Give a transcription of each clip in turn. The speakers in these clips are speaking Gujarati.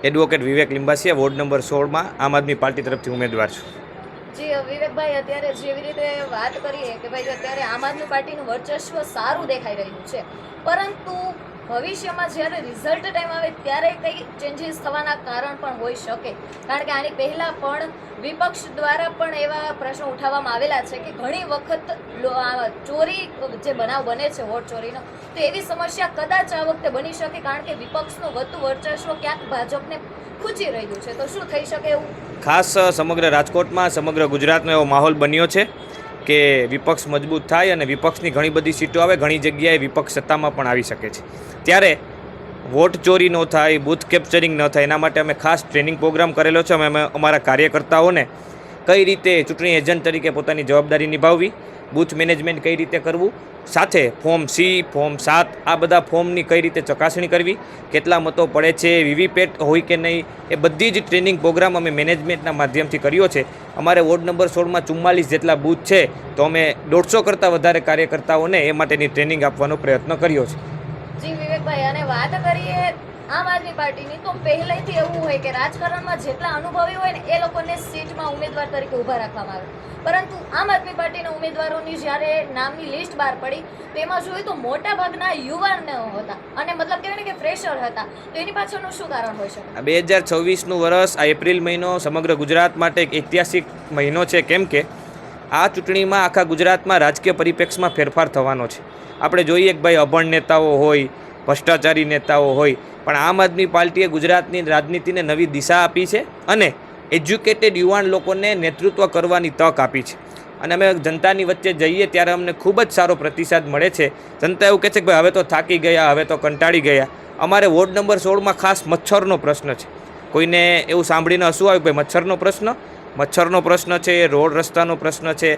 એડવોકેટ વિવેક લિંબાસિયા, વોર્ડ નંબર 16 માં આમ આદમી પાર્ટી તરફથી ઉમેદવાર છું। જી વિવેકભાઈ, અત્યારે જેવી રીતે વાત કરીએ કે ભાઈ અત્યારે આમ આદમી પાર્ટીનું વર્ચસ્વ સારું દેખાઈ રહ્યું છે, પરંતુ ભવિષ્યમાં જ્યારે રિઝલ્ટ ટાઈમ આવે ત્યારે કંઈ ચેન્જીસ થવાના કારણ પણ હોઈ શકે, કારણ કે આની પહેલાં પણ વિપક્ષ દ્વારા પણ એવા પ્રશ્નો ઉઠાવવામાં આવેલા છે કે ઘણી વખત ચોરી જે બનાવ બને છે વોટ ચોરીનો, તો એવી સમસ્યા કદાચ આ વખતે બની શકે, કારણ કે વિપક્ષનું વધતું વર્ચસ્વ ક્યાંક ભાજપને ખૂંચી રહ્યું છે। તો શું થઈ શકે એવું? ખાસ સમગ્ર રાજકોટમાં, સમગ્ર ગુજરાતનો એવો માહોલ બન્યો છે કે વિપક્ષ મજબૂત થાય અને વિપક્ષની ઘણી બધી સીટો આવે, ઘણી જગ્યાએ વિપક્ષ સત્તામાં પણ આવી શકે છે। ત્યારે વોટ ચોરી ન થાય, બૂથ કેપ્ચરિંગ ન થાય, એના માટે અમે ખાસ ટ્રેનિંગ પ્રોગ્રામ કરેલો છે। અમે અમારા કાર્યકર્તાઓને કઈ રીતે ચૂંટણી એજન્ટ તરીકે પોતાની જવાબદારી નિભાવવી, બૂથ મેનેજમેન્ટ કઈ રીતે કરવું, સાથે ફોર્મ C, ફોર્મ 7 આ બધા ફોર્મની કઈ રીતે ચકાસણી કરવી, કેટલા મતો પડે છે, વીવીપેટ હોય કે નહીં, એ બધી જ ટ્રેનિંગ પ્રોગ્રામ અમે મેનેજમેન્ટના માધ્યમથી કર્યો છે। અમારે વોર્ડ નંબર 16માં 44 જેટલા બૂથ છે, તો અમે 150 કરતાં વધારે કાર્યકર્તાઓને એ માટેની ટ્રેનિંગ આપવાનો પ્રયત્ન કર્યો છે। જી વિવેકભાઈ, અને વાત કરીએ આમ આદમી પાર્ટીની, તો પહેલેથી એવું હોય કે રાજકારણમાં જેટલા અનુભવી હોય ને એ લોકોને સીટમાં ઉમેદવાર તરીકે ઊભા રાખવામાં આવે, પરંતુ આમ આદમી પાર્ટીના ઉમેદવારોની જ્યારે નામની લિસ્ટ બહાર પડી તો એમાં જોયું તો મોટા ભાગના યુવાન હતા, અને મતલબ કહેવાય ને કે ફ્રેશર હતા। તો એની પાછળનું શું કારણ હોઈ શકે? 2026નું વર્ષ, આ એપ્રિલ મહિનો સમગ્ર ગુજરાત માટે એક ઐતિહાસિક મહિનો છે, કેમ કે આ ચૂંટણીમાં આખા ગુજરાતમાં રાજકીય પરિપ્રેક્ષમાં ફેરફાર થવાનો છે। આપણે જોઈએ કે ભાઈ અભણ નેતાઓ હોય, ભ્રષ્ટાચારી નેતાઓ હોય, પણ આમ આદમી પાર્ટીએ ગુજરાતની રાજનીતિને નવી દિશા આપી છે અને એજ્યુકેટેડ યુવાન લોકોને નેતૃત્વ કરવાની તક આપી છે। અને અમે જનતાની વચ્ચે જઈએ ત્યારે અમને ખૂબ જ સારો પ્રતિસાદ મળે છે। જનતા એવું કહે છે કે ભાઈ હવે તો થાકી ગયા, હવે તો કંટાળી ગયા। અમારે વોર્ડ નંબર 16માં ખાસ મચ્છરનો પ્રશ્ન છે। કોઈને એવું સાંભળીને હસવું આવે ભાઈ મચ્છરનો પ્રશ્ન છે, રોડ રસ્તાનો પ્રશ્ન છે।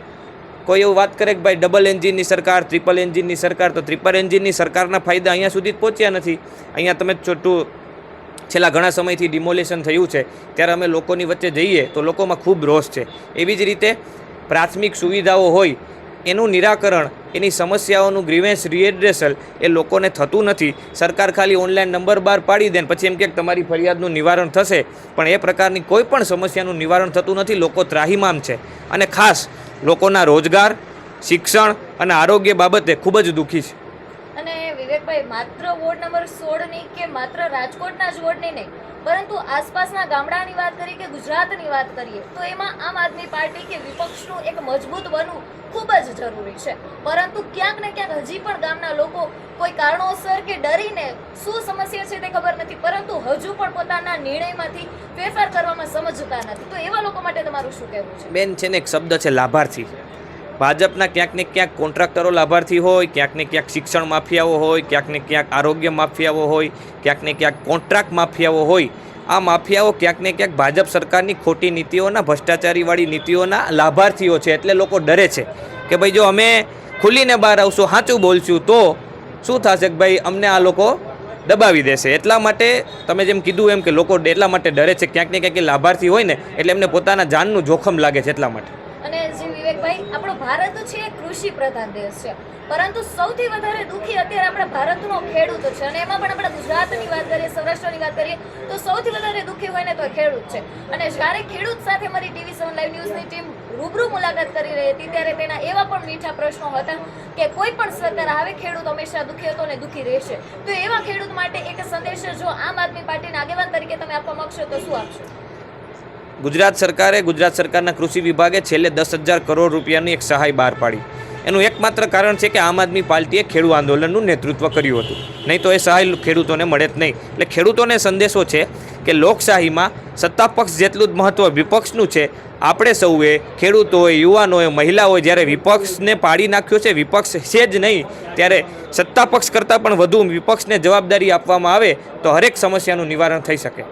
કોઈ એવું વાત કરે કે ભાઈ ડબલ એન્જિનની સરકાર, ટ્રિપલ એન્જિનની સરકાર, તો ટ્રિપલ એન્જિનની સરકારના ફાયદા અહીંયા સુધી જ પહોંચ્યા નથી। અહીંયા તમે છેલ્લા ઘણા સમયથી ડિમોલેશન થયું છે, ત્યારે અમે લોકોની વચ્ચે જઈએ તો લોકોમાં ખૂબ રોષ છે। એવી જ રીતે પ્રાથમિક સુવિધાઓ હોય એનું નિરાકરણ, એની સમસ્યાઓનું ગ્રીવેન્સ રીએડ્રેસલ એ લોકોને થતું નથી। સરકાર ખાલી ઓનલાઈન નંબર બહાર પાડી દે ને પછી એમ કે તમારી ફરિયાદનું નિવારણ થશે, પણ એ પ્રકારની કોઈ પણ સમસ્યાનું નિવારણ થતું નથી। લોકો ત્રાહિમામ છે અને ખાસ લોકોના રોજગાર, શિક્ષણ અને આરોગ્ય બાબતે ખૂબ જ દુઃખી છે। અને વિવેકભાઈ, માત્ર વોર્ડ નંબર 16ની કે માત્ર રાજકોટના જ વોર્ડની નહીં, પરંતુ આસપાસના ગામડાની વાત કરીએ કે ગુજરાતની વાત કરીએ તો એમાં આમ આદમી પાર્ટી કે વિપક્ષનું એક મજબૂત બનવું ખૂબ જ જરૂરી છે, પરંતુ ક્યાંક ને ક્યાંક હજી પણ ગામના લોકો કોઈ કારણોસર કે ડરીને શું સમસ્યા છે તે ખબર નથી, પરંતુ હજુ પણ પોતાના નિર્ણયમાંથી ફેરફાર કરવામાં સમજતા નથી। તો એવા લોકો માટે તમારું શું કહેવું છે? બેન, છે ને એક શબ્દ છે લાભાર્થી। ભાજપના ક્યાંક ને ક્યાંક કોન્ટ્રાક્ટરો લાભાર્થી હોય, ક્યાંક ને ક્યાંક શિક્ષણ માફિયાઓ હોય, ક્યાંક ને ક્યાંક આરોગ્ય માફિયાઓ હોય, ક્યાંક ને ક્યાંક કોન્ટ્રાક્ટ માફિયાઓ હોય। આ માફિયાઓ ક્યાંક ને ક્યાંક ભાજપ સરકારની ખોટી નીતિઓના, ભ્રષ્ટાચારીવાળી નીતિઓના લાભાર્થીઓ છે। એટલે લોકો ડરે છે કે ભાઈ જો અમે ખુલીને બહાર આવશું, સાચું બોલશું તો શું થશે કે ભાઈ અમને આ લોકો દબાવી દેશે। એટલા માટે તમે જેમ કીધું એમ કે લોકો એટલા માટે ડરે છે, ક્યાંક ને ક્યાંક લાભાર્થી હોય ને એટલે એમને પોતાના જાનનું જોખમ લાગે છે એટલા માટે। અને જે વિવેકભાઈ, આપણો ભારત છે એ કૃષિ પ્રધાન દેશ છે, પરંતુ સૌથી વધારે દુઃખી અત્યારે આપણા ભારતનો ખેડૂતો છે, અને એમાં પણ આપણે ગુજરાતની વાત કરીએ, સૌરાષ્ટ્રની વાત કરીએ તો સૌથી વધારે દુઃખી હોય ને તો ખેડૂત છે। અને જ્યારે ખેડૂત સાથે મારી TV7 લાઈવ ન્યૂઝની ટીમ રૂબરૂ મુલાકાત કરી રહી હતી ત્યારે તેના એવા પણ મીઠા પ્રશ્નો હતા કે કોઈ પણ સરકાર આવે, ખેડૂત હંમેશા દુઃખી હતો અને દુઃખી રહેશે। તો એવા ખેડૂત માટે એક સંદેશ જો આમ આદમી પાર્ટીના આગેવાન તરીકે તમે આપવા માંગશો તો શું આપશો? ગુજરાત સરકારના કૃષિ વિભાગે છેલ્લે 10,000 કરોડ રૂપિયાની એક સહાય બહાર પાડી। એનું એકમાત્ર કારણ છે કે આમ આદમી પાર્ટીએ ખેડૂત આંદોલનનું નેતૃત્વ કર્યું હતું, નહીં તો એ સહાય ખેડૂતોને મળે જ નહીં। એટલે ખેડૂતોને સંદેશો છે કે લોકશાહીમાં સત્તા પક્ષ જેટલું જ મહત્ત્વ વિપક્ષનું છે। આપણે સૌએ, ખેડૂતોએ, યુવાનોએ, મહિલાઓએ જ્યારે વિપક્ષને પાડી નાખ્યો છે, વિપક્ષ છે જ નહીં, ત્યારે સત્તા પક્ષ કરતાં પણ વધુ વિપક્ષને જવાબદારી આપવામાં આવે તો હરેક સમસ્યાનું નિવારણ થઈ શકે।